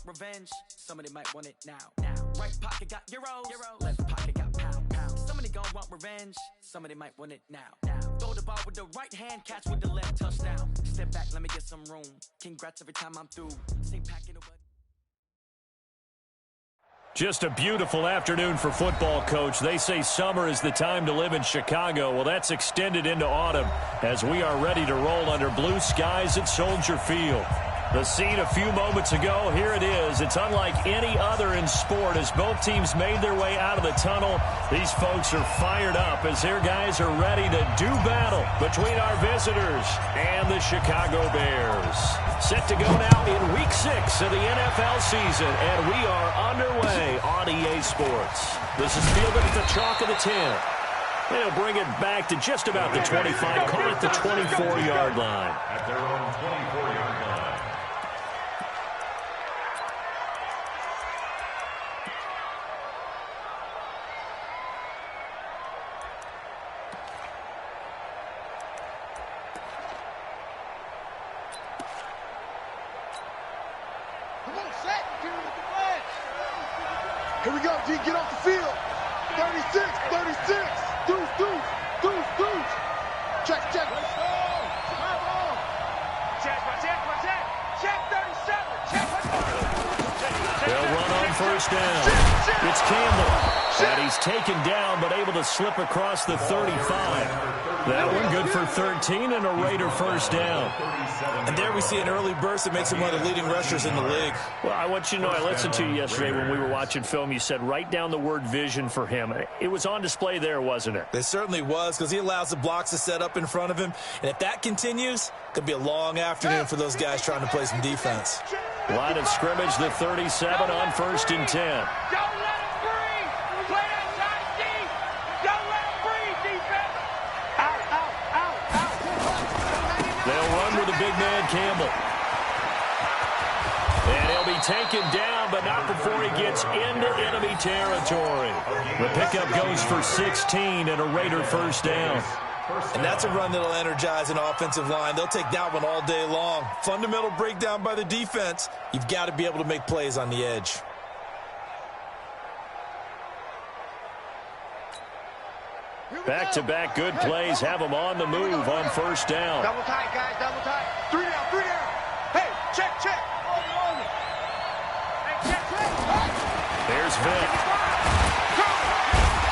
revenge. Somebody might want it now. Right pocket got euros. Left pocket got pound. Somebody gon' want revenge. Somebody might want it now. Throw the ball with the right hand, catch with the left, touchdown. Step back, let me get some room. Congrats every time I'm through. Same packet of. Just a beautiful afternoon for football, Coach. They say summer is the time to live in Chicago. Well, that's extended into autumn as we are ready to roll under blue skies at Soldier Field. The scene a few moments ago, here it is. It's unlike any other in sport as both teams made their way out of the tunnel. These folks are fired up as their guys are ready to do battle between our visitors and the Chicago Bears. Set to go now in Week 6 of the NFL season, and we are underway on EA Sports. This is fielded at the chalk of the 10. They'll bring it back to just about the 25, call it the 24-yard line. At their own 24-yard line. Here we go, G, get off the field. 36, 36. Deuce. Check. Check 37. They'll run on first down. It's Campbell. And he's taken down, but able to slip across the 35. That one good for 13 and a Raider first down. And there we see an early burst that makes him one of the leading rushers in the league. Well, I want you to know, I listened to you yesterday when we were watching film. You said write down the word vision for him. It was on display there, wasn't it? It certainly was, because he allows the blocks to set up in front of him. And if that continues, it could be a long afternoon for those guys trying to play some defense. Line of scrimmage, the 37 on 1st and 10. Big man Campbell. And he'll be taken down, but not before he gets into enemy territory. The pickup goes for 16 and a Raider first down. And that's a run that'll energize an offensive line. They'll take that one all day long. Fundamental breakdown by the defense. You've got to be able to make plays on the edge. Back-to-back good plays have them on the move on first down. Double tight, guys, double tight. 3 down. Hey, check. Hey, check. There's Vic.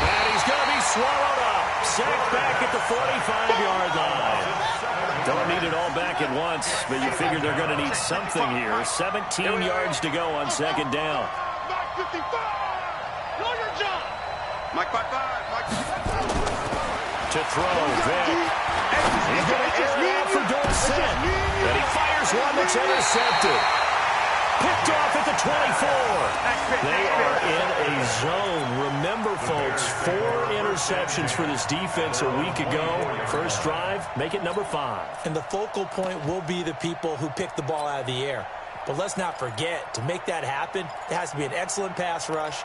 And he's going to be swallowed up. Sacked back at the 45-yard line. Don't need it all back at once, but you figure they're going to need something here. 17 yards to go on second down. Mike 55. Know your job. Mike 55. To throw, Vic. He's going to air it out for Dorsett. And he fires one that's intercepted. Picked off at the 24. They are in a zone. Remember, folks, 4 interceptions for this defense a week ago. First drive, make it number 5. And the focal point will be the people who pick the ball out of the air. But let's not forget, to make that happen, there has to be an excellent pass rush,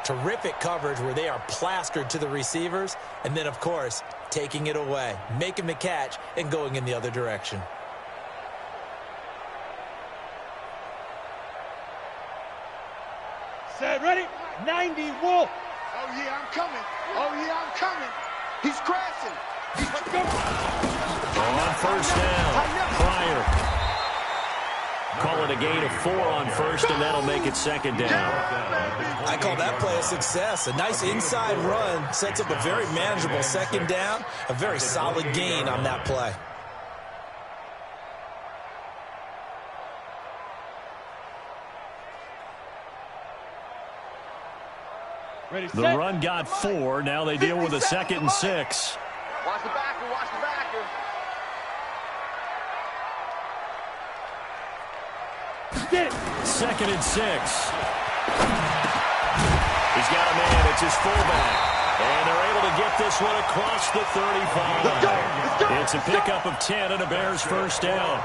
terrific coverage where they are plastered to the receivers, and then, of course, taking it away, making the catch, and going in the other direction. Set, ready? 90, Wolf. Oh, yeah, I'm coming. He's crashing. On first down, Pryor. Call it a gain of 4 on first, and that'll make it second down. I call that play a success. A nice inside run sets up a very manageable second down, a very solid gain on that play. The run got 4. Now they deal with a 2nd and 6. Watch the backer. Get it. 2nd and 6. He's got a man. It's his fullback. And they're able to get this one across the 35. Let's go. It's a pickup of 10 and a Bears first down.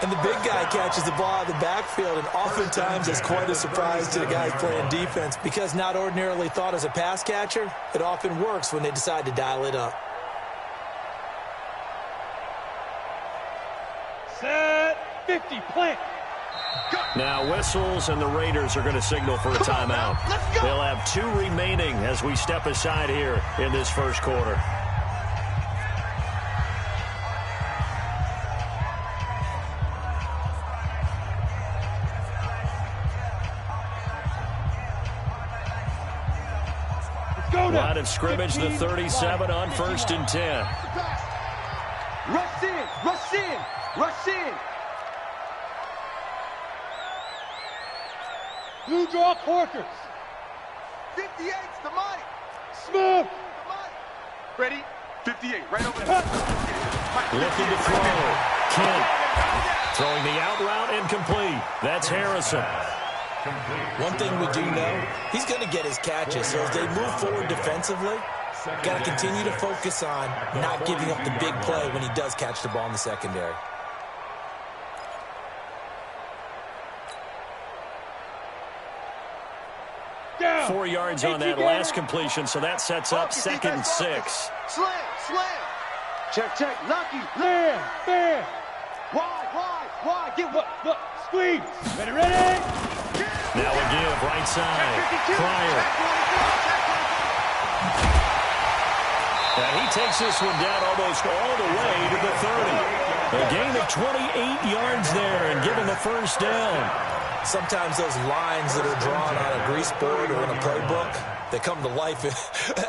And the big guy catches the ball out of the backfield, and oftentimes it's quite a surprise to the guys playing defense because not ordinarily thought as a pass catcher, it often works when they decide to dial it up. Set, 50, plant. Now whistles, and the Raiders are going to signal for a timeout. They'll have 2 remaining as we step aside here in this first quarter. Line of scrimmage, the 37 on 1st and 10. Rush in, rush in, rush in. Blue draw Corkers. 58's the mic. Smith. The mic. Ready? 58, right over there. Looking to throw. Kent. Throwing the out route incomplete. That's Harrison. One thing we do know, he's going to get his catches. So as they move forward defensively, got to continue to focus on not giving up the big play when he does catch the ball in the secondary. Down. 4 yards on that last completion, so that sets up 2nd and 6. Slam, slam. Check, check. Lucky. Bam, bam. Wide. Get what? Look. Squeeze. Ready. Now a give, right side. Pryor. And he takes this one down almost all the way to the 30. A gain of 28 yards there and given the first down. Sometimes those lines that are drawn on a grease board or in a playbook, they come to life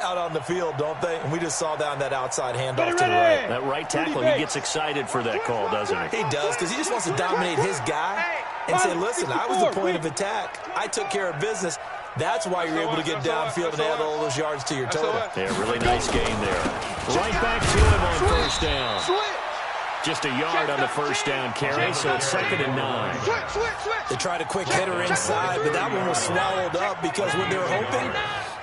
out on the field, don't they? And we just saw down that outside handoff to the right. That right tackle, he gets excited for that call, doesn't he? He does, because he just wants to dominate his guy and say, listen, I was the point of attack. I took care of business. That's why you're able to get downfield and add all those yards to your total. Yeah, really nice gain there. Right back to him on first down. Just a yard on the first down carry, so it's 2nd and 9. They tried a quick hitter inside, but that one was swallowed up because when they're hoping,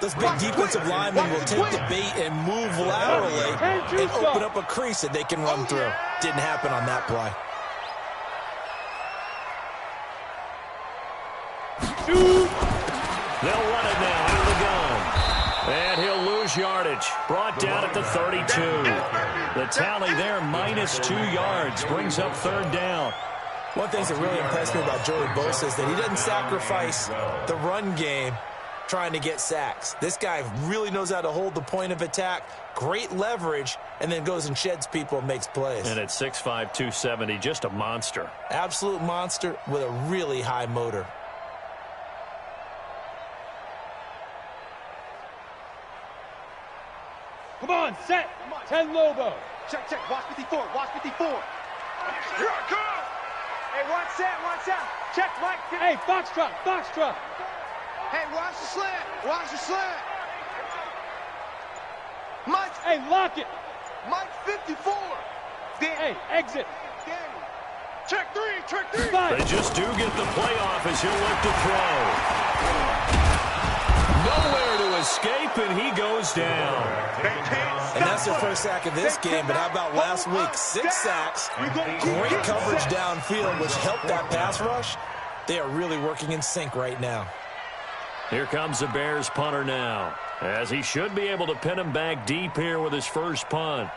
those big defensive linemen will take the bait and move laterally and open up a crease that they can run through. Didn't happen on that play. They'll run it now out of the gun. And he'll lose yardage. Brought down at the 32. The tally there, -2 yards. Brings up 3rd down. One thing that really impressed me about Joey Bosa is that he doesn't sacrifice the run game trying to get sacks. This guy really knows how to hold the point of attack, great leverage, and then goes and sheds people and makes plays. And at 6'5", 270, just a monster. Absolute monster with a really high motor. Come on, set. 10 Lobo. Check. Watch 54. Watch 54. Here I come. Hey, watch that. Check, Mike. Hey, Foxtrot. Hey, watch the slant. Mike. Hey, lock it. Mike 54. Hey, exit. Check three. They just do get the playoff as he'll look to throw. Nowhere to escape, and he goes down. And that's their first sack of this game, but how about last week? 6 sacks, great coverage downfield, which helped that pass rush. They are really working in sync right now. Here comes the Bears punter now, as he should be able to pin him back deep here with his first punt.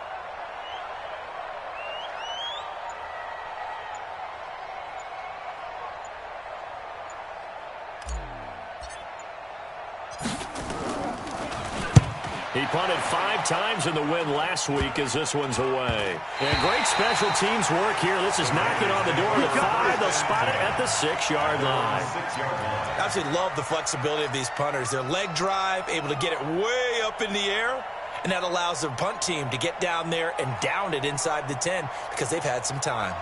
He punted 5 times in the win last week as this one's away. And great special teams work here. This is knocking on the door to 5. They'll spot it at the 6-yard line. I absolutely love the flexibility of these punters. Their leg drive, able to get it way up in the air, and that allows their punt team to get down there and down it inside the 10 because they've had some time.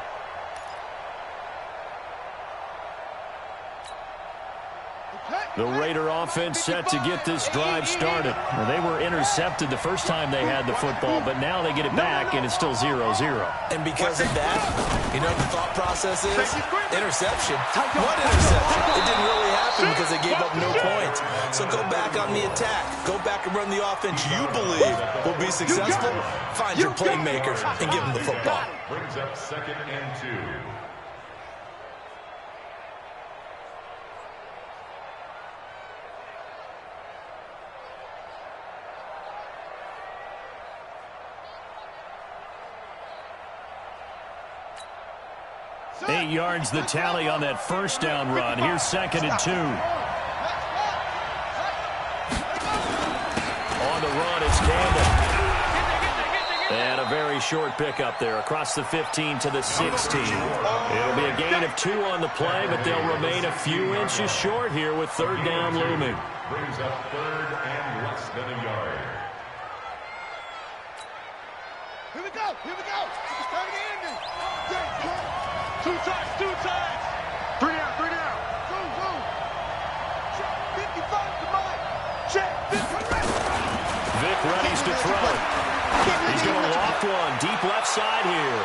The Raider offense set to get this drive started. Well, they were intercepted the first time they had the football, but now they get it back, and it's still 0-0. And because of that, you know what the thought process is? Interception. What interception? It didn't really happen because they gave up no points. So go back on the attack. Go back and run the offense you believe will be successful. Find your playmakers and give them the football. Brings up 2nd and 2. 8 yards the tally on that first down run. Here's 2nd and 2. On the run, it's Campbell. And a very short pickup there across the 15 to the 16. It'll be a gain of 2 on the play, but they'll remain a few inches short here with 3rd down looming. Brings up 3rd and less than a yard. Here we go. Here we go. It's time to end it. 2 times. 3 down. 2. Check. 55 to Mike. Check. Vic readies to throw. He's going to loft one deep left side here.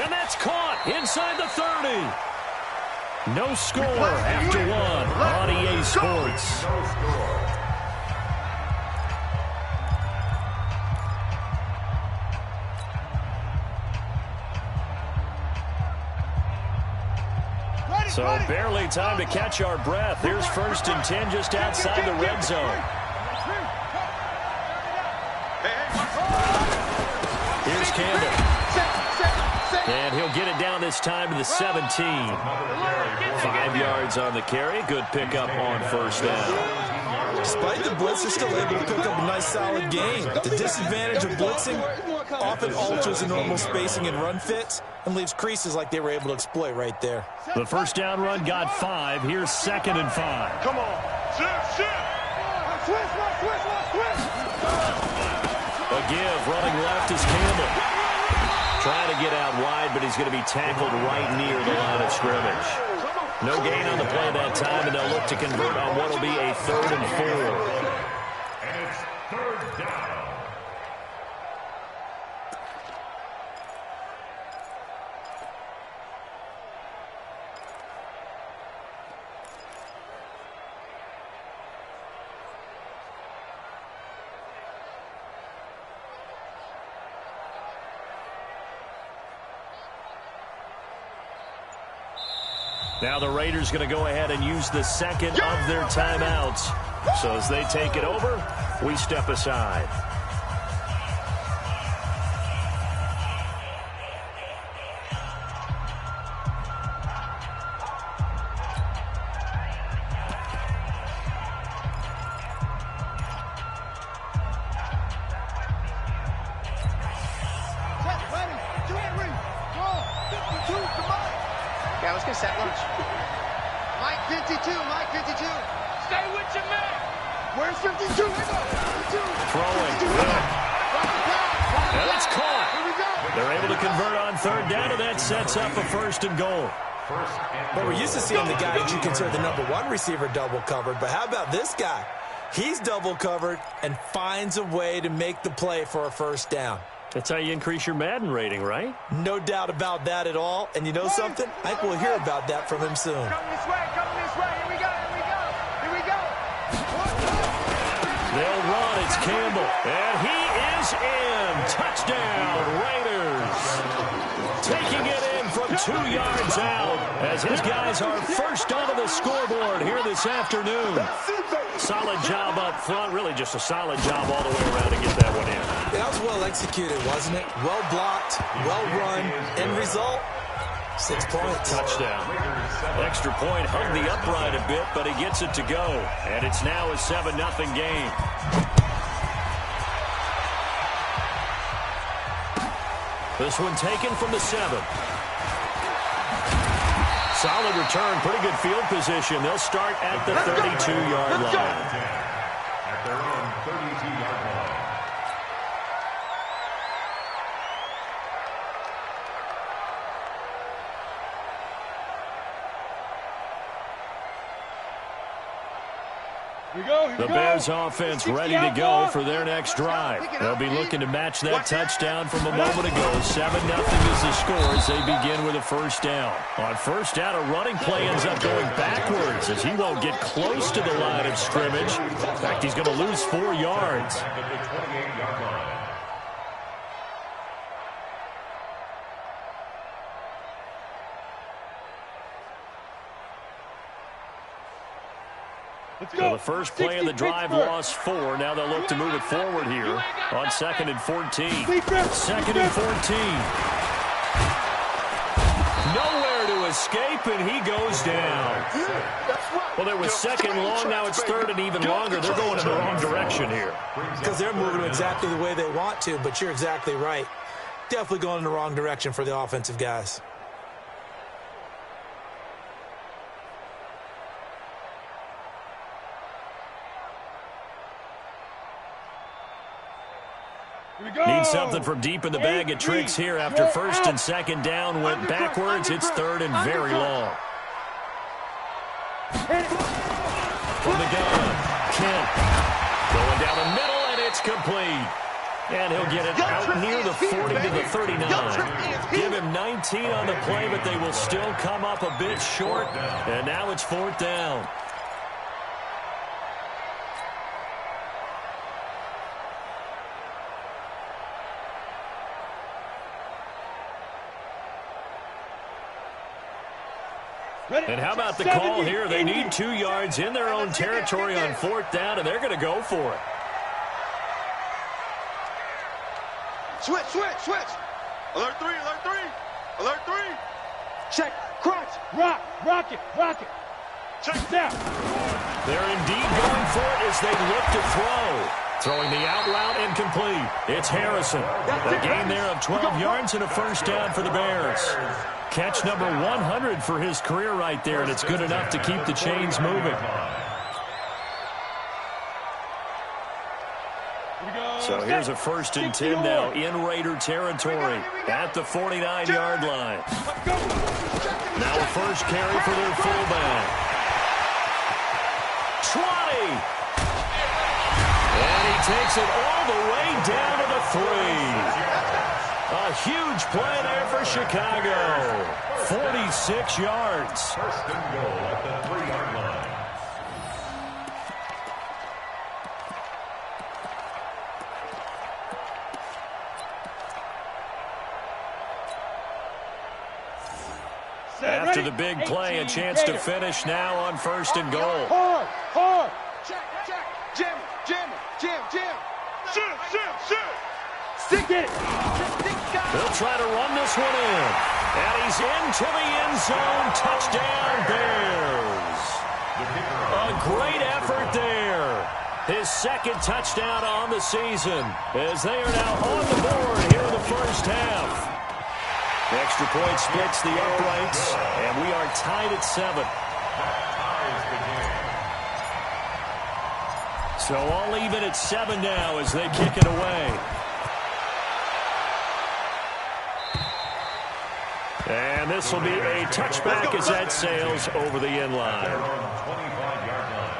And that's caught inside the 30. No score after 1 on EA Sports. No score. So barely time to catch our breath. Here's 1st and 10 just outside the red zone. Here's Campbell. And he'll get it down this time to the 17. 5 yards on the carry. Good pickup on 1st down. Despite the blitz, they're still able to pick up a nice solid gain. The disadvantage of blitzing often alters the normal spacing and run fits and leaves creases like they were able to exploit right there. The 1st down run got 5. Here's 2nd and 5. Come on. Shift. A give, running left is Campbell. Trying to get out wide, but he's going to be tackled right near the line of scrimmage. No gain on the play that time, and they'll look to convert on what will be a 3rd and 4. And it's 3rd down. Now the Raiders going to go ahead and use the 2nd of their timeouts. So as they take it over, we step aside. Yeah, let's get set lunch. Mike 52. Stay with your man. Where's 52? Throwing. And it's caught. Here we go. They're able to convert on 3rd down, and that sets up a 1st and goal. But we're used to seeing the guy that you consider the #1 receiver double covered. But how about this guy? He's double covered and finds a way to make the play for a 1st down. That's how you increase your Madden rating, right? No doubt about that at all. And you know something? I think we'll hear about that from him soon. Come this way. Here we go. They'll run. It's Campbell. And he is in. Touchdown, Raiders. Taking it in from 2 yards out as his guys are first onto the scoreboard here this afternoon. Solid job up front. Really just a solid job all the way around to get that one in. That was well executed, wasn't it? Well blocked, well run. End result, 6 points. Touchdown. Extra point hung the upright a bit, but he gets it to go. And it's now a 7-0 game. This one taken from the 7. Solid return, pretty good field position. They'll start at the 32-yard line. At their own 32-yard line. The Bears offense ready to go for their next drive. They'll be looking to match that touchdown from a moment ago. 7-0 is the score as they begin with a 1st down. On 1st down, a running play ends up going backwards as he won't get close to the line of scrimmage. In fact, he's going to lose 4 yards. At the 28-yard line. So the first play of the drive lost 4. Now they'll look to move it forward here on 2nd and 14. 2nd and 14. No escape, and he goes down. Well, it was second long. Now it's third and even longer. They're going in the wrong direction here. Because they're moving exactly the way they want to, but you're exactly right. Definitely going in the wrong direction for the offensive guys. Need something from deep in the bag of tricks here after first and second down went backwards. It's third and very long. From the gun, Kemp going down the middle, and it's complete. And he'll get it out near the 40 to the 39. Give him 19 on the play, but they will still come up a bit short. And now it's fourth down. And how about the call here? They need 2 yards in their own territory on fourth down, and they're going to go for it. Switch. Alert 3. Alert 3. Check, crunch, rock it. Check down. They're indeed going for it as they look to throw. Throwing the out route incomplete. It's Harrison. A gain there of 12 yards and a first down for the Bears. Catch number 100 for his career right there, and it's good enough to keep the chains moving. So here's a first and 10 now in Raider territory at the 49-yard line. Now a first carry for their fullback. 20. And he takes it all the way down to the 3. A huge play there for Chicago. 46 yards. First and goal at the 3-yard line. After the big play, a chance to finish now on first and goal. Hard. Check. Jam. Shoot. Stick it. They'll try to run this one in. And he's into the end zone. Touchdown, Bears. A great effort there. His second touchdown on the season as they are now on the board here in the first half. Extra point splits the uprights, and we are tied at 7. So all even at 7 now as they kick it away. And this will be a touchback as that sails over the end line. 25-yard line.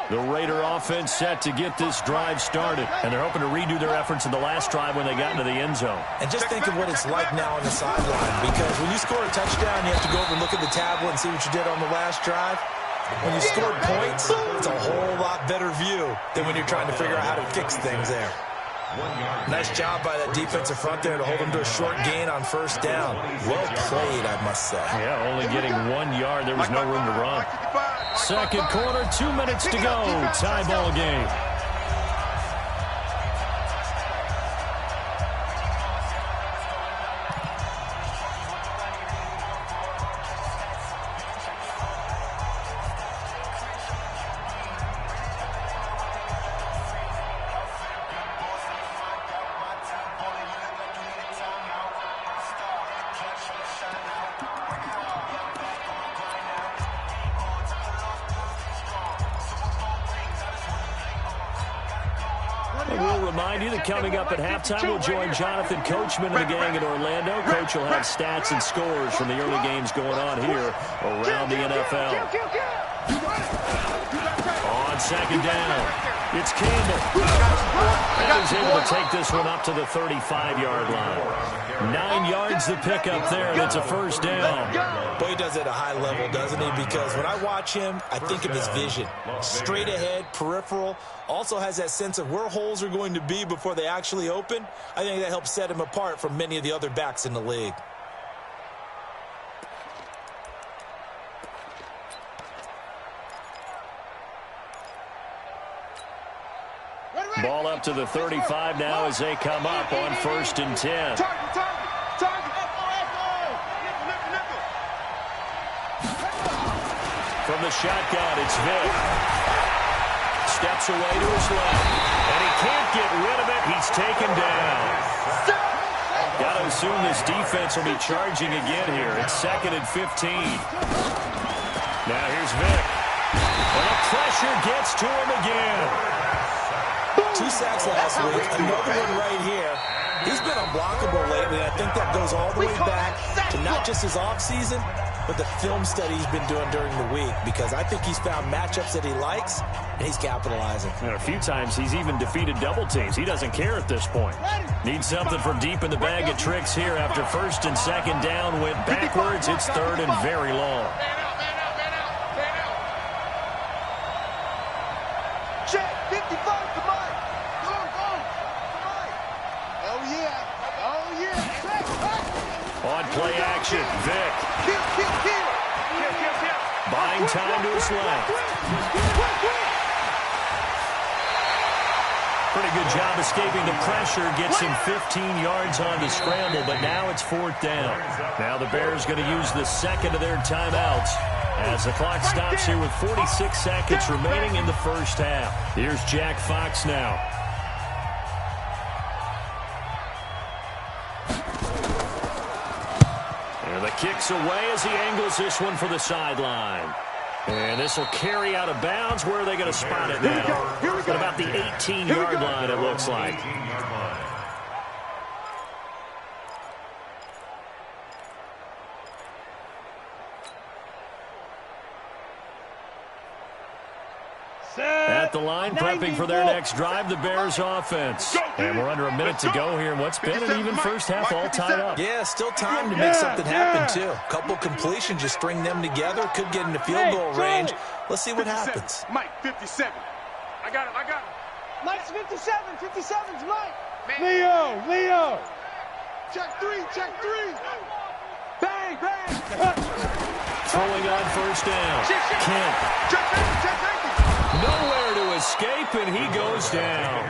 The Raider offense set to get this drive started, and they're hoping to redo their efforts in the last drive when they got into the end zone. And just think of what it's like now on the sideline, because when you score a touchdown, you have to go over and look at the tablet and see what you did on the last drive. When you scored points, it's a whole lot better view than when you're trying to figure out how to fix things there. Nice job by that defensive front there to hold them to a short gain on first down. Well played, I must say. Yeah, only getting 1 yard. There was no room to run. Second quarter, 2 minutes to go. Tie ball game. We'll remind you that coming up at halftime, we'll join Jonathan Coachman and the gang in Orlando. Coach will have stats and scores from the early games going on here around the NFL. On second down. It's Campbell. He's able to take this one up to the 35-yard line. 9 yards to pick up there, and it's a first down. Boy, he does it at a high level, doesn't he? Because when I watch him, I think of his vision. Straight ahead, peripheral. Also has that sense of where holes are going to be before they actually open. I think that helps set him apart from many of the other backs in the league. Ball up to the 35 now as they come up on 1st and 10. From the shotgun, it's Vick. Steps away to his left. And he can't get rid of it. He's taken down. Got to assume this defense will be charging again here. It's 2nd and 15. Now here's Vick. And the pressure gets to him again. 2 sacks last week, another one right here. He's been unblockable lately. I think that goes all the way back to not just his offseason, but the film study he's been doing during the week, because I think he's found matchups that he likes, and he's capitalizing. And a few times he's even defeated double teams. He doesn't care at this point. Needs something from deep in the bag of tricks here after 1st and 2nd down. Went backwards. It's 3rd and very long. Check, 55, come on. On play action, Vick. Buying time to his left. Pretty good job escaping the pressure. Gets him 15 yards on the scramble, but now it's 4th down. Now the Bears going to use the 2nd of their timeouts as the clock stops here with 46 seconds remaining in the first half. Here's Jack Fox now. Kicks away as he angles this one for the sideline. And this will carry out of bounds. Where are they going to spot it now? At about the 18-yard line, it looks like. At the line, prepping for their next drive, the Bears offense. And we're under a minute to go here in what's been an even first half, all tied up. Yeah, still time to make something happen, too. A couple completions, just string them together. Could get into field goal range. Let's see what happens. Mike, 57. I got him. Mike's 57. 57's Mike. Leo. Check three. Bang. Throwing on 1st down. Kent. Check. Nowhere to escape, and he goes down.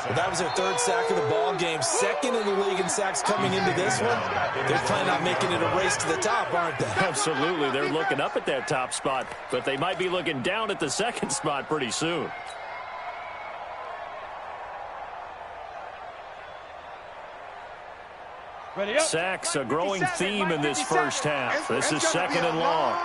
Well, that was their 3rd sack of the ball game. 2nd in the league in sacks coming into this one. They're planning on making it a race to the top, aren't they? Absolutely. They're looking up at that top spot, but they might be looking down at the 2nd spot pretty soon. Sacks, a growing theme in this first half. This is 2nd and long.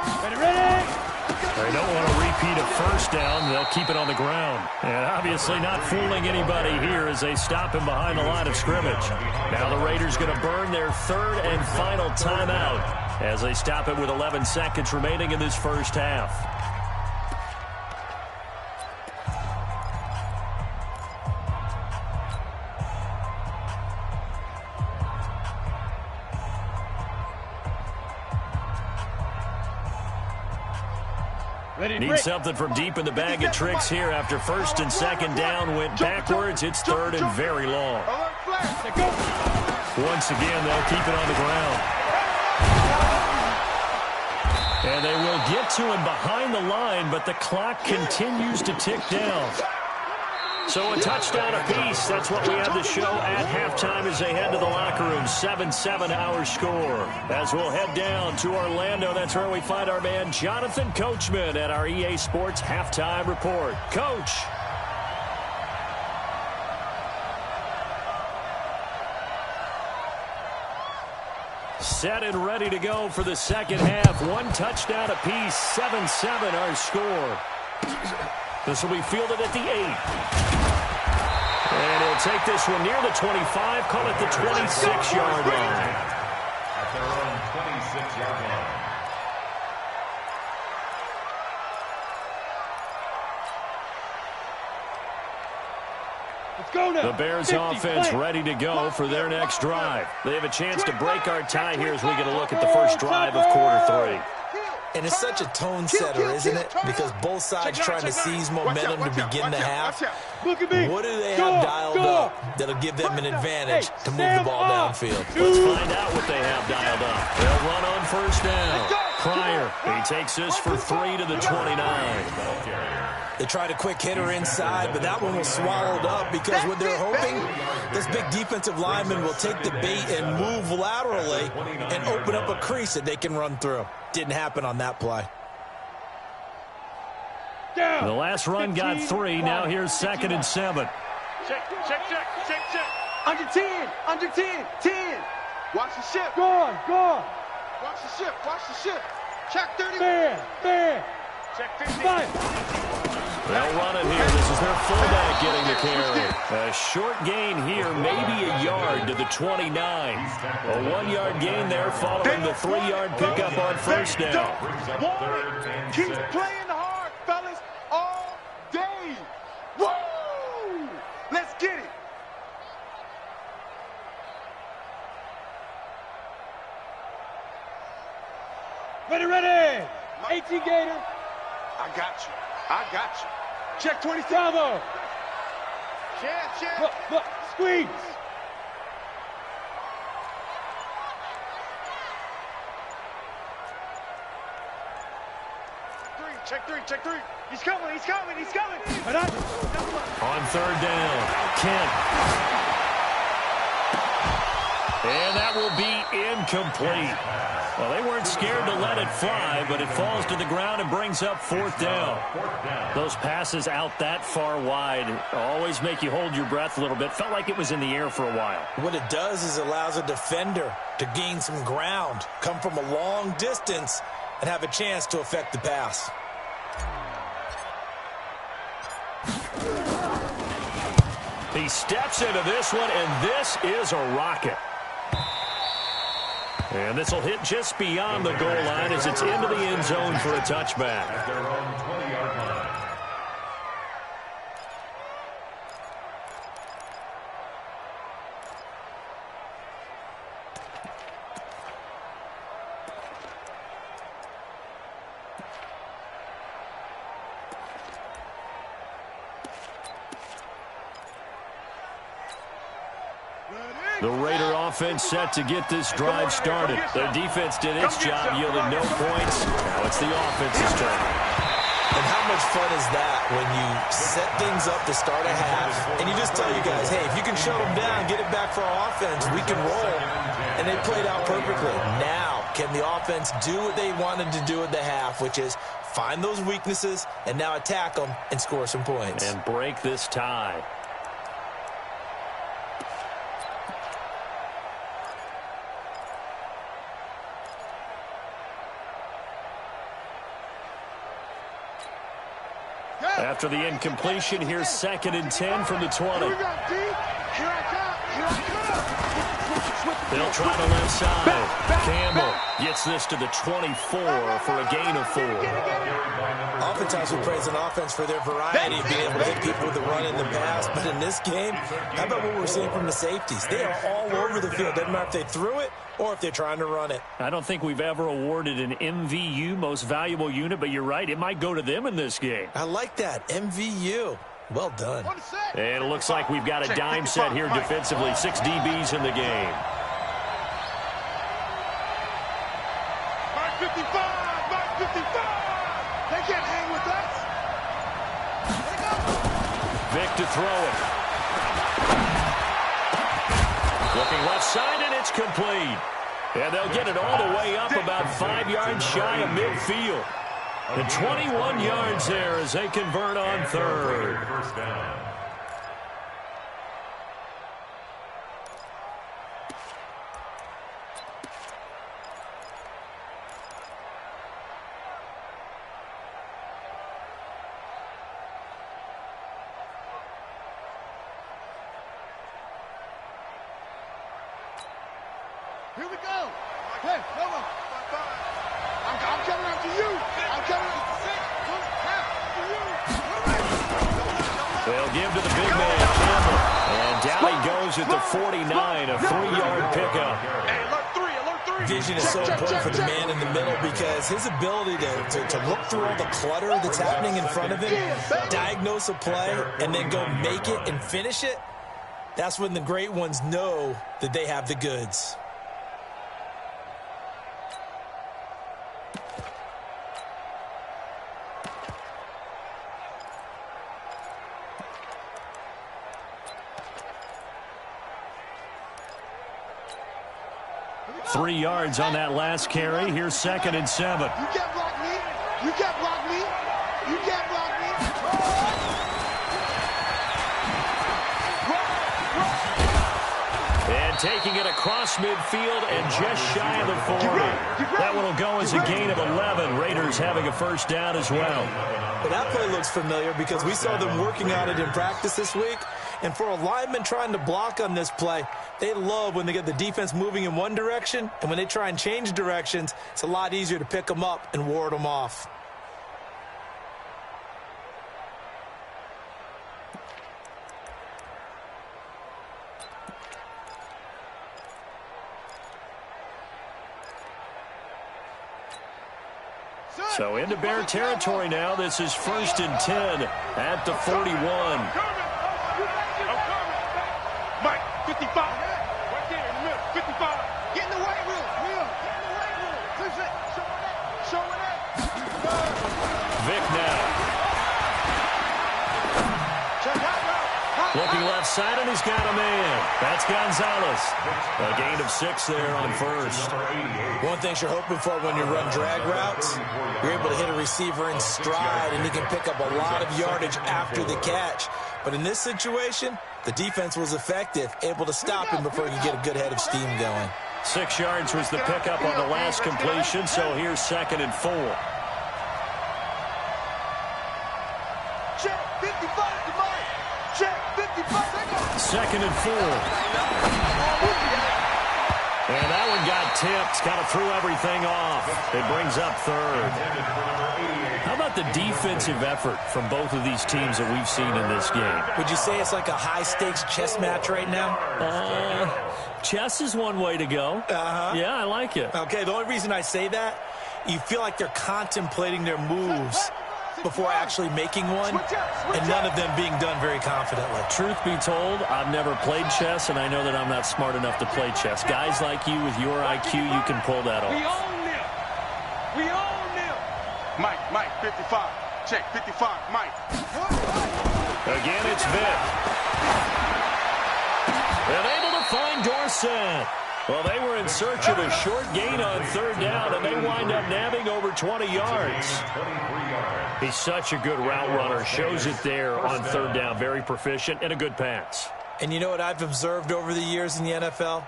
They don't want to repeat a 1st down. They'll keep it on the ground. And obviously not fooling anybody here as they stop him behind the line of scrimmage. Now the Raiders going to burn their 3rd and final timeout as they stop it with 11 seconds remaining in this first half. Need something from deep in the bag of tricks here after 1st and 2nd down. Went backwards. It's 3rd and very long. Once again, they'll keep it on the ground. And they will get to him behind the line, but the clock continues to tick down. So a touchdown apiece. That's what we have to show at halftime as they head to the locker room. 7-7 our score. As we'll head down to Orlando, that's where we find our man Jonathan Coachman at our EA Sports Halftime Report. Coach. Set and ready to go for the 2nd half. 1 touchdown apiece. 7-7 our score. This will be fielded at the 8. And he'll take this one near the 25, call it the 26-yard line. At their own 26-yard line. The Bears offense ready to go for their next drive. They have a chance to break our tie here as we get a look at the first drive of quarter 3. And it's such a tone setter, isn't it? Because both sides trying to seize momentum to begin the half. What do they have dialed up that'll give them an advantage to move the ball downfield? Let's find out what they have dialed up. They'll run on first down. Pryor, he takes this for 3 to the 29. They tried a quick hitter inside, but that one was swallowed up because what they're hoping, this big defensive lineman will take the bait and move laterally and open up a crease that they can run through. Didn't happen on that play. The last run got 3. Now here's 2nd and 7. Check. Under 10, 10. Watch the ship. Gone. Watch the ship. Check 30. Fair. Check 55. They'll run it here. This is their fullback getting the carry. A short gain here, maybe a yard to the 29. A 1-yard gain there following the 3-yard pickup on first down. Keep playing hard, fellas, all day. Woo! Let's get it. Ready. 18 Gator. I got you. Check 27. Bravo. Check. Look. Squeeze. Check 3. He's coming. On third down, Kent. And that will be incomplete. Well, they weren't scared to let it fly, but it falls to the ground and brings up 4th down. Those passes out that far wide always make you hold your breath a little bit. Felt like it was in the air for a while. What it does is it allows a defender to gain some ground, come from a long distance, and have a chance to affect the pass. He steps into this one, and this is a rocket. And this will hit just beyond the goal line as it's into the end zone for a touchback. At their own 20-yard line. The Raider offense set to get this drive started. Their defense did its job, yielding no points. Now it's the offense's turn. And how much fun is that when you set things up to start a half, and you just tell you guys, hey, if you can shut them down, get it back for our offense, we can roll. And they played out perfectly. Now, can the offense do what they wanted to do at the half, which is find those weaknesses and now attack them and score some points. And break this tie. After the incompletion, here's 2nd and 10 from the 20. Here I come. They'll try the left side. Campbell gets this to the 24 for a gain of 4. Oftentimes we praise an offense for their variety of being able to hit people with the run in the pass. But in this game, how about what we're seeing from the safeties? They are all over the field. Doesn't matter if they threw it or if they're trying to run it. I don't think we've ever awarded an MVU, most valuable unit, but you're right. It might go to them in this game. I like that. MVU. Well done. And it looks like we've got a dime set here defensively. 6 DBs in the game. Mark 55! Mark 55! They can't hang with us! Vic to throw it. Looking left side, and it's complete. And they'll get it all the way up about 5 yards shy of midfield. And 21 yards there as they convert on third. First down. Here we go! Hey, come on! I'm coming after you! I'm coming after you! They'll give to the big man, Campbell. And down he goes at the 49, a 3-yard pickup. Vision is so important for the man in the middle because his ability to look through all the clutter that's happening in front of him, diagnose a play, and then go make it and finish it, that's when the great ones know that they have the goods. Three yards on that last carry. Here's 2nd and 7. You can't block me. You can't block me. You can't block me. And taking it across midfield and just shy of the 40. That one will go as a gain of 11. Raiders having a first down as well. Well, that play looks familiar because we saw them working on it in practice this week. And for a lineman trying to block on this play, they love when they get the defense moving in one direction, and when they try and change directions, it's a lot easier to pick them up and ward them off. So into Bear territory now. This is 1st and 10 at the 41. Mike, 55. Right there in the middle, 55. Get in the weight room. Get in the weight room. Push it. Show it up. Vic now. Looking left side, and he's got a man. That's Gonzalez. A gain of 6 there on first. One thing you're hoping for when you run drag routes, you're able to hit a receiver in stride, and he can pick up a lot of yardage after the catch. But in this situation, the defense was effective, able to stop him before he could get a good head of steam going. 6 yards was the pickup on the last completion, so here's 2nd and 4. Check 55 to Mike. Check 55. 2nd and 4. And that one got tipped, kind of threw everything off. It brings up 3rd. How about the defensive effort from both of these teams that we've seen in this game? Would you say it's like a high-stakes chess match right now? Chess is one way to go. Yeah, I like it. Okay, the only reason I say that, you feel like they're contemplating their moves before actually making one, and none of them being done very confidently. Truth be told, I've never played chess, and I know that I'm not smart enough to play chess. Guys like you with your IQ, you can pull that off. We own them. We own them. Mike, 55. Check 55, Mike. Again, it's Vic. And able to find Dorsett. Well, they were in search of a short gain on 3rd down, and they wind up nabbing over 20 yards. He's such a good route runner. Shows it there on 3rd down. Very proficient and a good pass. And you know what I've observed over the years in the NFL?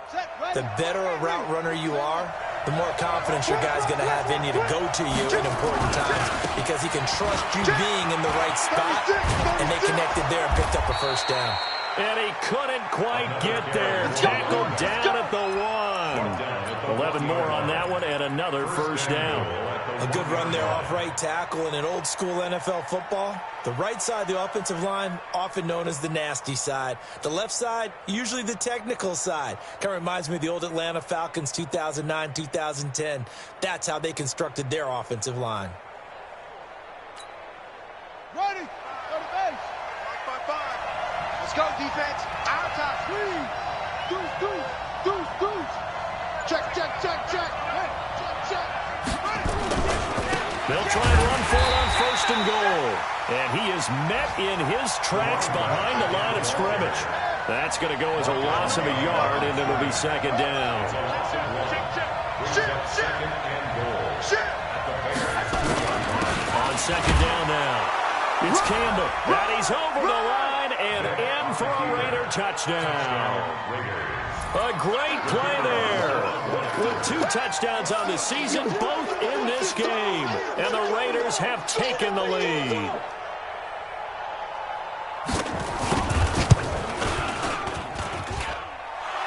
The better a route runner you are, the more confidence your guy's going to have in you to go to you in important times because he can trust you being in the right spot, and they connected there and picked up a first down. And he couldn't quite get there. Tackled down at the 1. 11 more on that one and another first down. A good run there off right tackle. In an old school NFL football, the right side of the offensive line, often known as the nasty side. The left side, usually the technical side. Kind of reminds me of the old Atlanta Falcons 2009, 2010. That's how they constructed their offensive line. Ready. Go to base. 5-5. Let's go, defense. Out top. Deuce. Check. Hey, check. They'll try and run for it on 1st and goal. And he is met in his tracks behind the line of scrimmage. That's going to go as a loss of a yard, and it'll be 2nd down. On 2nd down now. It's Campbell. And he's over the line and in for a Raider touchdown. A great play there. With 2 touchdowns on the season, both in this game. And the Raiders have taken the lead.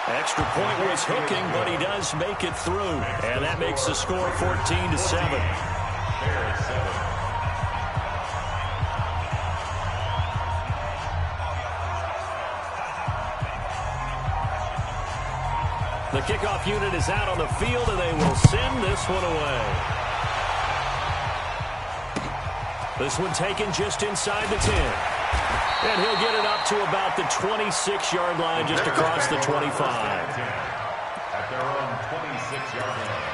Extra point was hooking, but he does make it through. And that makes the score 14-7. The kickoff unit is out on the field, and they will send this one away. This one taken just inside the 10. And he'll get it up to about the 26-yard line, just across the 25. At their own 26-yard line.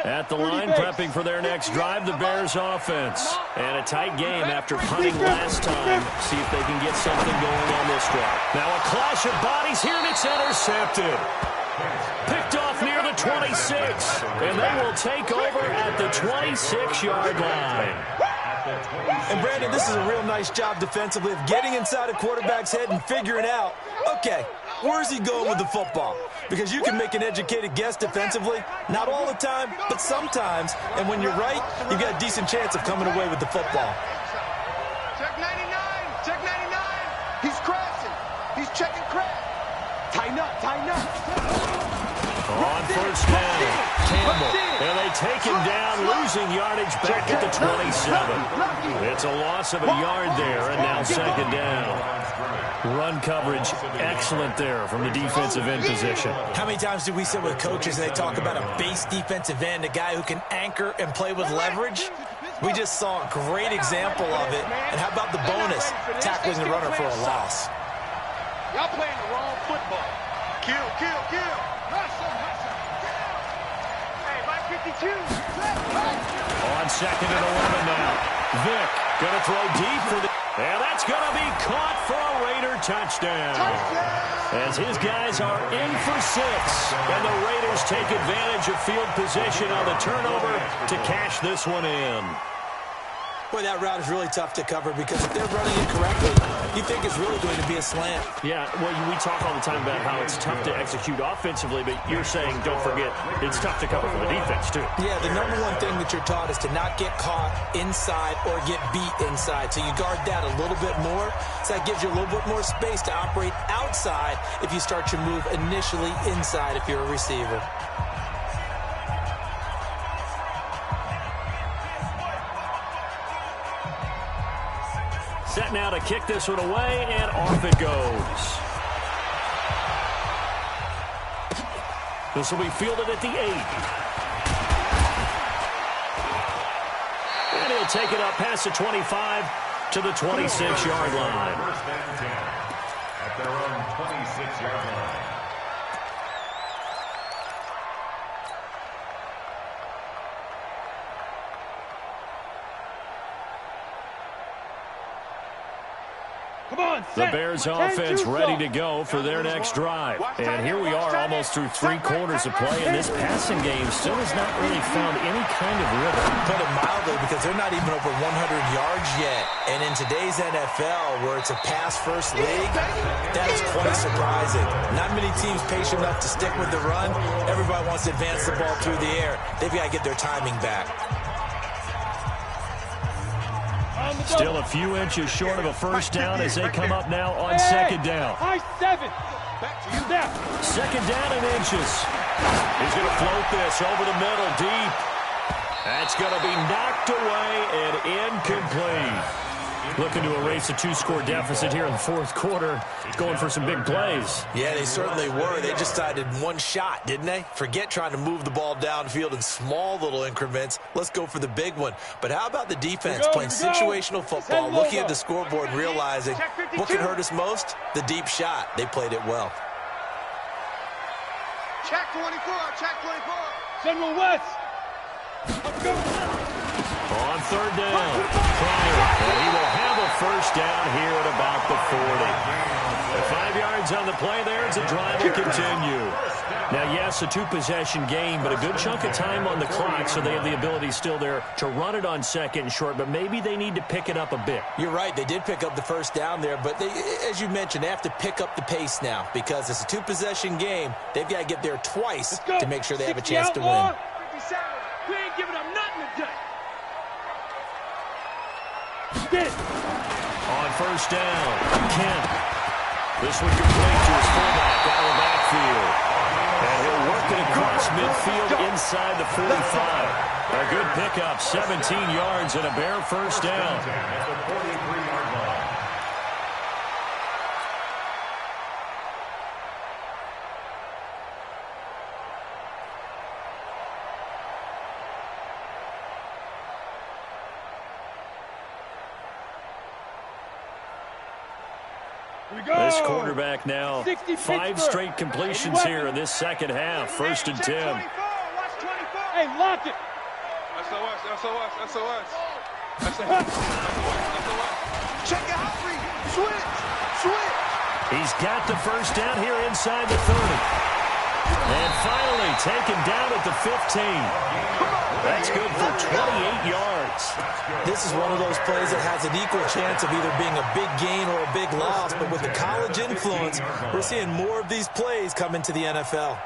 At the line, prepping for their next drive, the Bears offense. And a tight game after punting last time. See if they can get something going on this drive. Now a clash of bodies here, and it's intercepted. Picked off near the 26. And they will take over at the 26-yard line. And Brandon, this is a real nice job defensively of getting inside a quarterback's head and figuring out, okay, where's he going with the football? Because you can make an educated guess defensively, not all the time, but sometimes. And when you're right, you've got a decent chance of coming away with the football. Check 99, check 99. He's crashing. He's checking crash. Tighten up, tighten up. On first down, Campbell. And they take him down, losing yardage back at the 27. It's a loss of a yard there, and now second down. Run coverage, excellent there from the defensive end position. How many times do we sit with coaches and they talk about a base defensive end, a guy who can anchor and play with leverage? We just saw a great example of it. And how about the bonus, tackling the runner for a loss? Y'all playing the wrong football. Kill, kill, kill. Hey, Mike 52. On second and 11 now. Vick going to throw deep for the... And that's going to be caught for a Raider touchdown. As his guys are in for 6. And the Raiders take advantage of field position on the turnover to cash this one in. Boy, that route is really tough to cover because if they're running it correctly, you think it's really going to be a slant. Yeah, well, we talk all the time about how it's tough to execute offensively, but you're saying, don't forget, it's tough to cover for the defense, too. Yeah, the number one thing that you're taught is to not get caught inside or get beat inside. So you guard that a little bit more. So that gives you a little bit more space to operate outside if you start your move initially inside if you're a receiver. Set now to kick this one away, and off it goes. This will be fielded at the 8. And he'll take it up past the 25 to the 26-yard line. First and 10 at their own 26-yard line. The Bears offense ready to go for their next drive. And here we are almost through 3 quarters of play, and this passing game still has not really found any kind of rhythm. Put it mildly, because they're not even over 100 yards yet. And in today's NFL, where it's a pass-first league, that is quite surprising. Not many teams patient enough to stick with the run. Everybody wants to advance the ball through the air. They've got to get their timing back. Still a few inches short of a first down as they come up now on second down. High 7. Second down and inches. He's going to float this over the middle deep. That's going to be knocked away and incomplete. Looking to erase a 2-score deficit here in the fourth quarter. Going for some big plays. Yeah, they certainly were. They just decided one shot, didn't they? Forget trying to move the ball downfield in small little increments. Let's go for the big one. But how about the defense playing situational football, looking at the scoreboard and realizing what can hurt us most? The deep shot. They played it well. Check 24, check 24. General West. Let's go. On third down, Pryor, and he will have a first down here at about the 40. 5 yards on the play there as the drive will continue. Now, yes, a 2-possession game, but a good chunk of time on the clock, so they have the ability still there to run it on second and short, but maybe they need to pick it up a bit. You're right. They did pick up the first down there, but they, as you mentioned, they have to pick up the pace now because it's a 2-possession game. They've got to get there twice to make sure they have a chance to win. 57. We ain't giving up nothing today. On first down, Kemp. This one complete to his fullback, Alabama. good pickup, 17 yards and a bare first down. At the 43-yard line. This quarterback now, 5 straight completions here in this second half. First and 10. Hey, lock it. SOS. Check it out, switch. He's got the first down here inside the 30. And finally taken down at the 15. That's good for 28 yards. This is one of those plays that has an equal chance of either being a big gain or a big loss, but with the college influence, we're seeing more of these plays come into the NFL.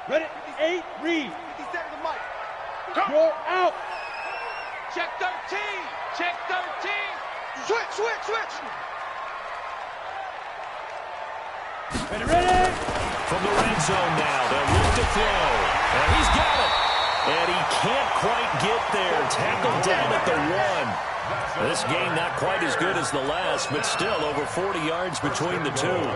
Ready? 8, read. 57 to Mike. You're out. Check 13. Switch. Ready. From the red zone now, they'll look to throw. And he's got it. And he can't quite get there. Tackled down at the 1. This game not quite as good as the last, but still over 40 yards between the two.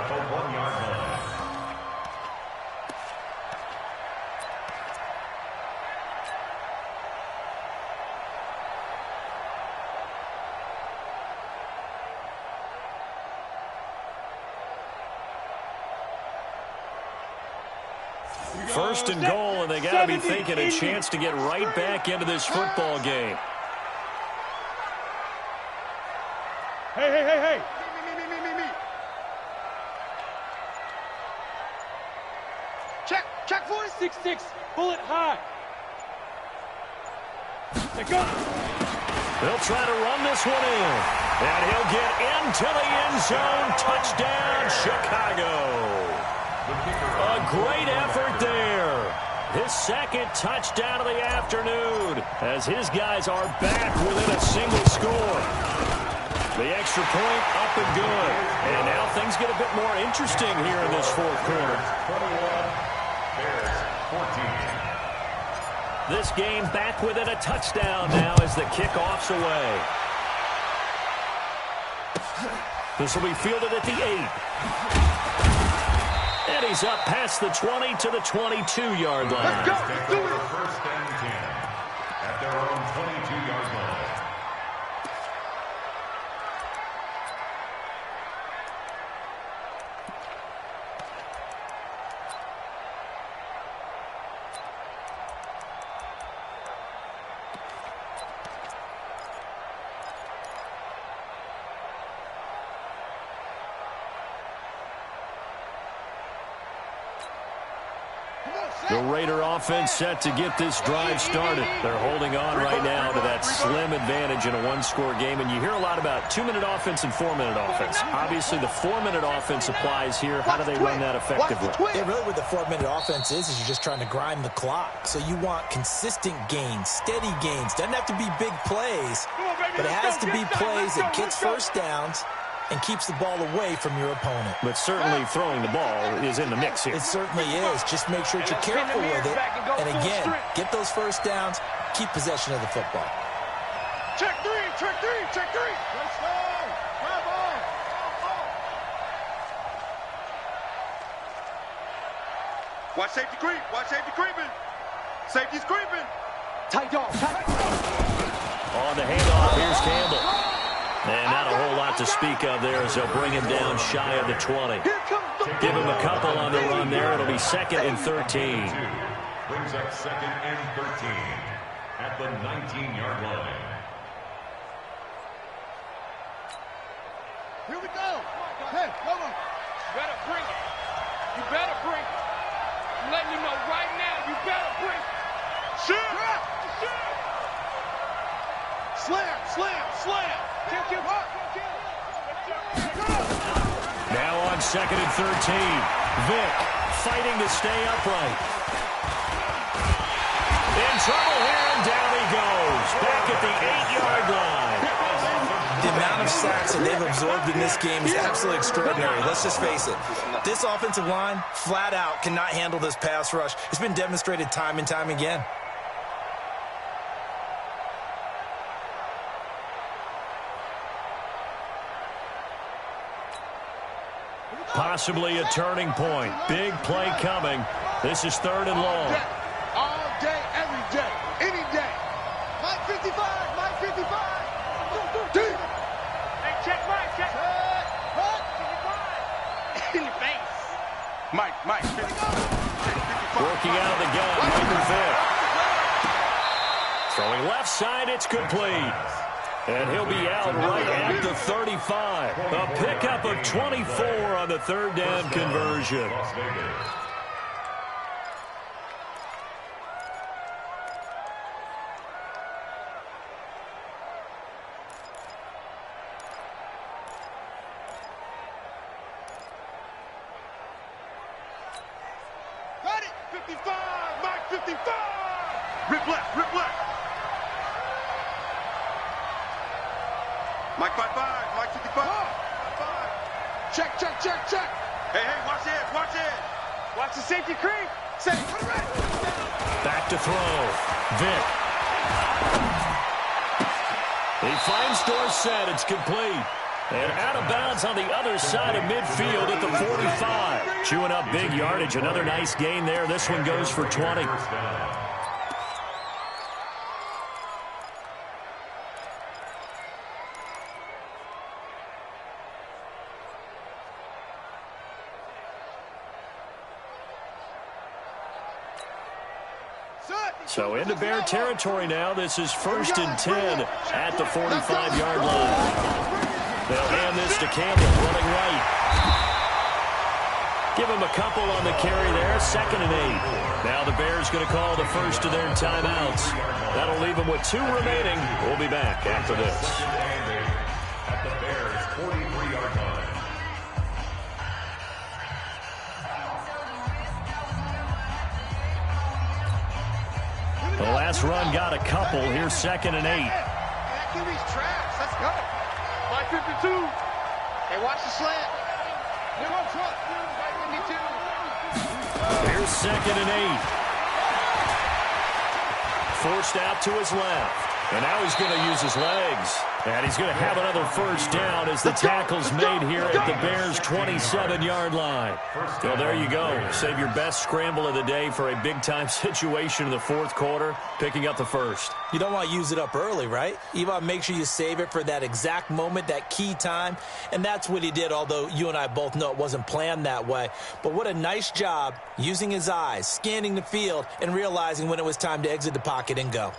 First and goal, and they got to be thinking a chance to get right back into this football game. Hey. Me. Check 40. 6-6, pull it high. Let go. They'll try to run this one in. And he'll get into the end zone. Touchdown, Chicago. A great effort there. His second touchdown of the afternoon as his guys are back within a single score. The extra point up and good. And now things get a bit more interesting here in this fourth quarter. 21, Bears 14. This game back within a touchdown now as the kickoff's away. This will be fielded at the 8. And he's up past the 20 to the 22-yard line. Let's go. Take over first and 10 at their own 22-yard line. The Raider offense set to get this drive started. They're holding on right now to that slim advantage in a one-score game. And you hear a lot about 2-minute offense and 4-minute offense. Obviously, the 4-minute offense applies here. How do they run that effectively? Yeah, really what the 4-minute offense is you're just trying to grind the clock. So you want consistent gains, steady gains. Doesn't have to be big plays, but it has to be plays that gets first downs and keeps the ball away from your opponent. But certainly throwing the ball is in the mix here. It certainly is. Just make sure that you're careful with it. And again, get those first downs, keep possession of the football. Check three. Let's go. Grab on. Watch safety creeping. Safety's creeping. Tight dog. On the handoff, here's Campbell. And not a whole lot to speak of there as they'll bring him down shy of the 20. Give him a couple on the run there. It'll be 2nd and 13. Brings up 2nd and 13 at the 19-yard line. Here we go. Hey, come on. You better bring it. I'm letting you know right now, you better bring it. Shoot. Slam. Now on 2nd and 13. Vick fighting to stay upright. In trouble here, and down he goes. Back at the 8-yard line. The amount of sacks that they've absorbed in this game is absolutely extraordinary. Let's just face it. This offensive line, flat out, cannot handle this pass rush. It's been demonstrated time and time again. Possibly a turning point. Big play coming. This is 3rd and long. All day, every day, any day. Mike 55, Mike 55. Hey, check Mike, check. What? 55. In your face. Mike 55. Working out of the gun, Michael Vick. Throwing left side, it's complete. And he'll be out right at the 35. A pickup of 24 on the 3rd down conversion. Got it. 55, Mike 55. Rip left, rip left. Mike 55, Mike 55. Check. Hey, watch it, watch it. Watch the safety creep. Say, put it right. Back to throw. Vick. He finds Dorsett. It's complete. And out of bounds on the other side of midfield at the 45. Chewing up big yardage. Another nice gain there. This one goes for 20. So into Bear territory now. This is 1st and 10 at the 45-yard line. They'll hand this to Campbell, running right. Give him a couple on the carry there. 2nd and 8. Now the Bears going to call the first of their timeouts. That'll leave them with 2 remaining. We'll be back after this. At the Bears' 43-yard line. The last run got a couple. Here's 2nd and 8. That QB's trash. Let's go. Mike 52. Hey, watch the slant. You're on front. Mike 52. Here's 2nd and 8. Forced out to his left. And now he's going to use his legs. And he's going to have another first down as the tackle's made here at the Bears' 27-yard line. Well, there you go. Save your best scramble of the day for a big-time situation in the 4th quarter, picking up the first. You don't want to use it up early, right? You want to make sure you save it for that exact moment, that key time. And that's what he did, although you and I both know it wasn't planned that way. But what a nice job using his eyes, scanning the field, and realizing when it was time to exit the pocket and go.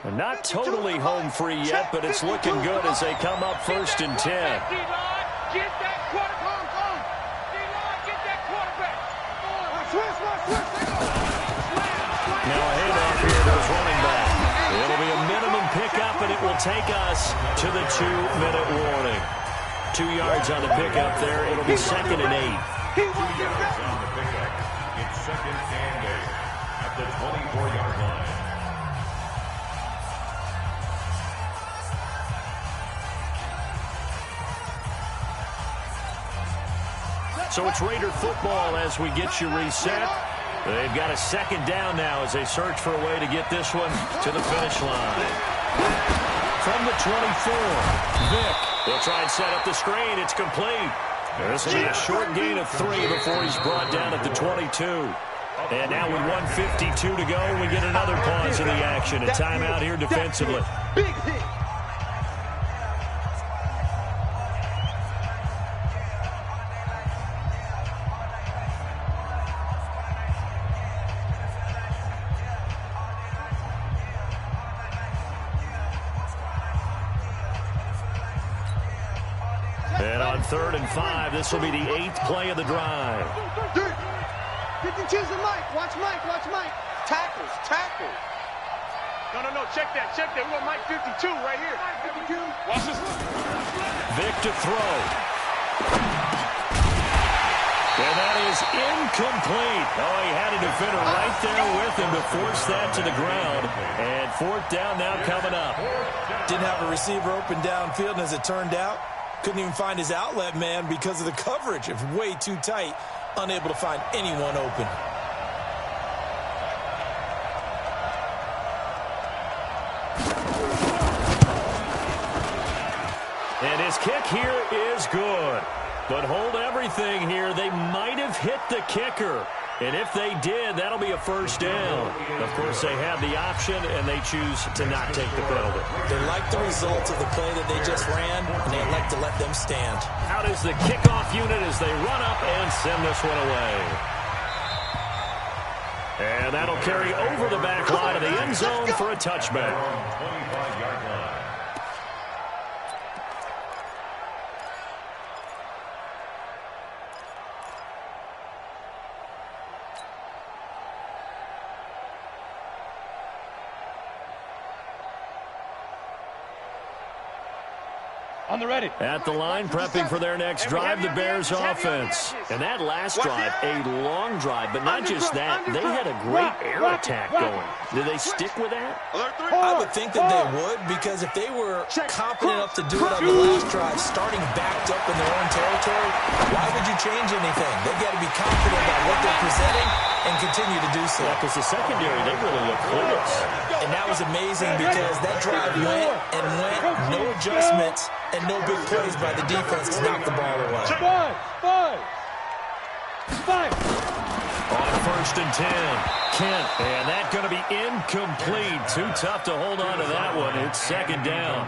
And not totally home free yet, but it's looking good as they come up 1st and 10. Get that quarterback. Get that quarterback. Now a handoff here to his running back. It'll be a minimum pickup, and it will take us to the 2-minute warning. 2 yards on the pickup there. It'll be 2nd and 8. 2 yards on the pickup. It's 2nd and 8 at the 24-yard line. So it's Raider football as we get you reset. They've got a 2nd down now as they search for a way to get this one to the finish line. From the 24, Vick. They'll try and set up the screen. It's complete. This will be a short gain of 3 before he's brought down at the 22. And now with 1:52 to go, we get another pause in the action. A timeout here defensively. Big hit. And on 3rd and 5, this will be the 8th play of the drive. You can choose the Mike. Watch Mike. Tackles. No. Check that. We want Mike 52 right here. Mike 52. Watch this. Vick to throw. And that is incomplete. Oh, he had a defender right there with him to force that to the ground. And fourth down now coming up. Didn't have a receiver open downfield, and as it turned out, couldn't even find his outlet man because of the coverage. It's way too tight, unable to find anyone open. And his kick here is good. But hold everything here. They might have hit the kicker. And if they did, that'll be a first down. Of course, they have the option, and they choose to not take the penalty. They like the results of the play that they just ran, and they like to let them stand. Out is the kickoff unit as they run up and send this one away. And that'll carry over the back line of the end zone for a touchback. 25-yard line. On the ready. At the line, prepping for their next drive, the Bears offense. And that last drive, a long drive, but not just that. They had a great air attack going. Did they stick with that? I would think that they would, because if they were confident enough to do it on the last drive, starting backed up in their own territory, why would you change anything? They've got to be confident about what they're presenting and continue to do so. Yeah, because the secondary, they really look clueless. And that was amazing because that drive went and went, no adjustments, and no big plays by the defense to knock the ball away. Five. On 1st and 10, Kent, and that's going to be incomplete. Too tough to hold on to that one. It's second down.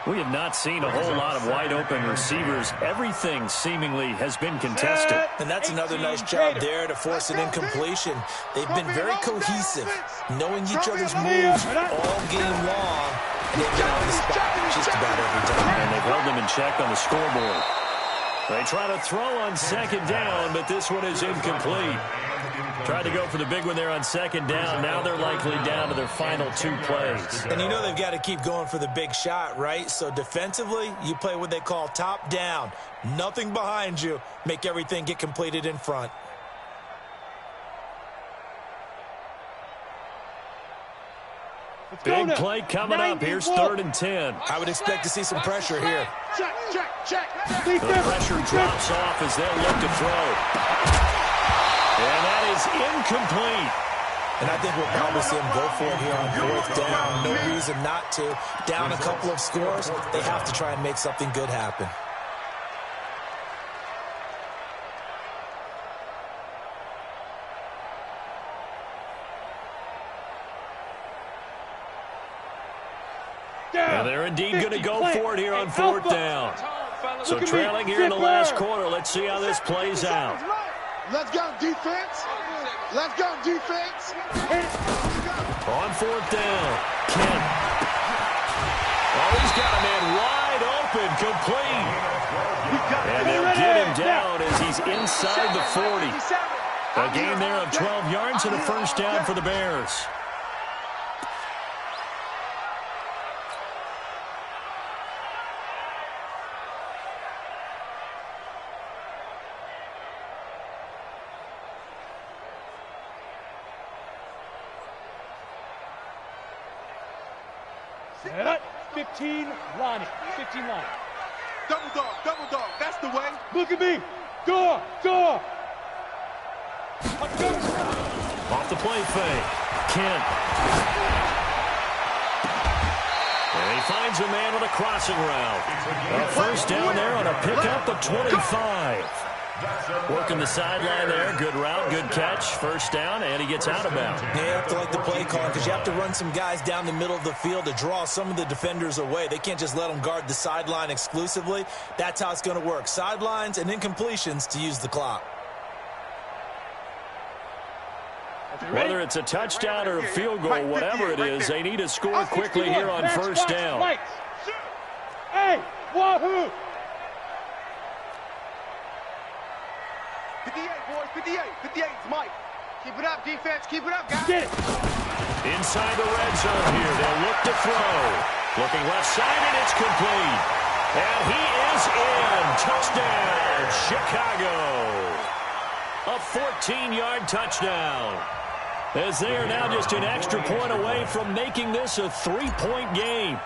We have not seen a whole lot of wide-open receivers. Everything seemingly has been contested. And that's another nice job there to force an incompletion. They've been very cohesive, knowing each other's moves all game long, and they've been on the spot just about every time. And they've held them in check on the scoreboard. They try to throw on second down, but this one is incomplete. Tried to go for the big one there on second down. Now they're likely down to their final 2 plays. And you know they've got to keep going for the big shot, right? So defensively, you play what they call top down. Nothing behind you. Make everything get completed in front. Big play coming up. Here's 3rd and 10. I would expect to see some pressure here. Check. The pressure drops off as they'll look to throw. And that is incomplete. And I think we'll probably see them go for it here on 4th down. No reason not to. Down a couple of scores, they have to try and make something good happen. And they're indeed going to go for it here on 4th down. So trailing here in the last quarter. Let's see how this plays out. Let's go, defense. Let's go, defense. On 4th down, Kent. Oh, he's got a man wide open, complete. And they'll get him down as he's inside the 40. A gain there of 12 yards and a first down for the Bears. Set. 15 line. 15 line. Double dog. That's the way. Look at me. Door. Off the play fake. Kent. And he finds a man on a crossing route. A first down there on a pickup of 25. Working the sideline there. Good route, good catch. First down, and he gets out of bounds. You have to like the play call because you have to run some guys down the middle of the field to draw some of the defenders away. They can't just let them guard the sideline exclusively. That's how it's going to work. Sidelines and incompletions to use the clock. Whether it's a touchdown or a field goal, whatever it is, they need to score quickly here on first down. Hey, wahoo! 58, boys, 58. 58, it's Mike. Keep it up, defense. Keep it up, guys. Get it. Inside the red zone here. They'll look to throw. Looking left side, and it's complete. And he is in. Touchdown, Chicago. A 14-yard touchdown. As they are now just an extra point away from making this a 3-point game.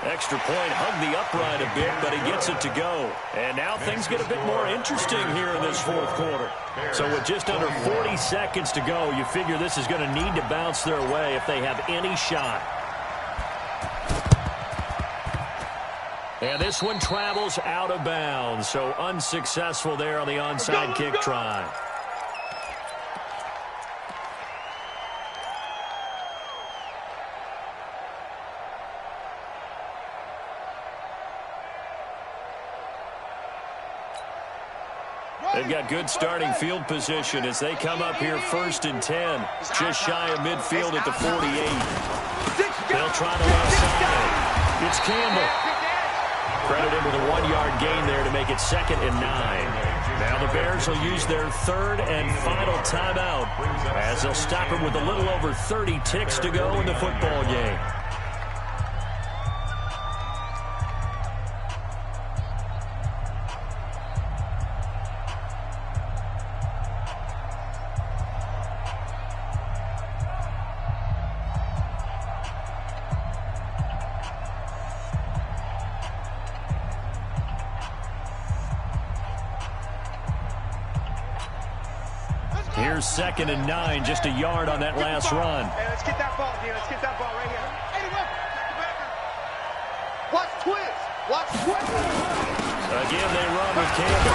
Extra point hugged the upright a bit, but he gets it to go. And now things get a bit more interesting here in this fourth quarter. So with just under 40 seconds to go, you figure this is going to need to bounce their way if they have any shot. And this one travels out of bounds, so unsuccessful there on the onside kick try. They've got good starting field position as they come up here 1st and 10, just shy of midfield at the 48. They'll try the left side. It's Campbell. Credited with a 1-yard gain there to make it 2nd and 9. Now the Bears will use their 3rd and final timeout as they'll stop him with a little over 30 ticks to go in the football game. Here's 2nd and 9, just a yard on that last run. Hey, let's get that ball, Dean. Let's get that ball right here. Watch twist. Watch twist. Again, they run with Campbell.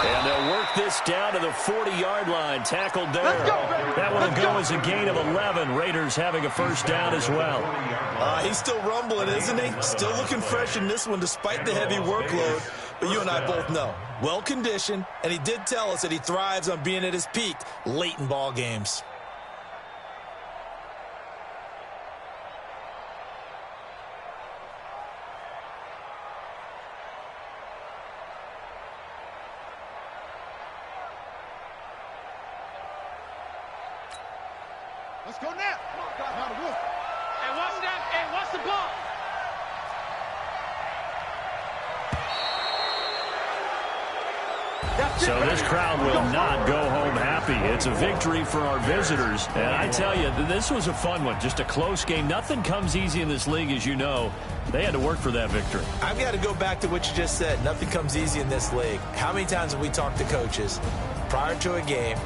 And they'll work this down to the 40-yard line. Tackled there. That one will go as a gain of 11. Raiders having a first down as well. He's still rumbling, isn't he? Still looking fresh in this one despite the heavy workload. But you and I both know, well-conditioned, and he did tell us that he thrives on being at his peak late in ball games. Let's go now. Hey, watch that. Hey, watch the ball. So this crowd will not go home happy. It's a victory for our visitors. And I tell you, this was a fun one. Just a close game. Nothing comes easy in this league, as you know. They had to work for that victory. I've got to go back to what you just said. Nothing comes easy in this league. How many times have we talked to coaches prior to a game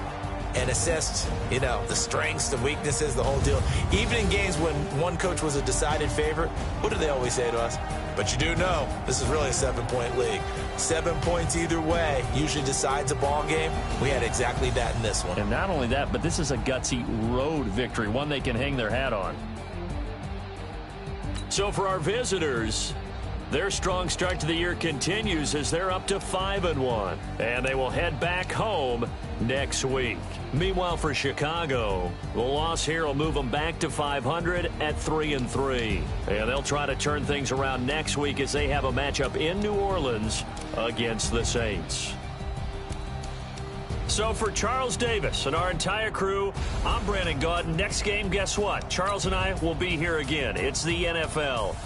and assessed, you know, the strengths, the weaknesses, the whole deal? Even in games when one coach was a decided favorite, what do they always say to us? But you do know this is really a 7-point league. 7 points either way usually decides a ball game. We had exactly that in this one. And not only that, but this is a gutsy road victory, one they can hang their hat on. So for our visitors, their strong start to the year continues as they're up to 5-1. And they will head back home next week. Meanwhile, for Chicago, the loss here will move them back to 500 at 3-3. And they'll try to turn things around next week as they have a matchup in New Orleans against the Saints. So for Charles Davis and our entire crew, I'm Brandon Gaudin. Next game, guess what? Charles and I will be here again. It's the NFL.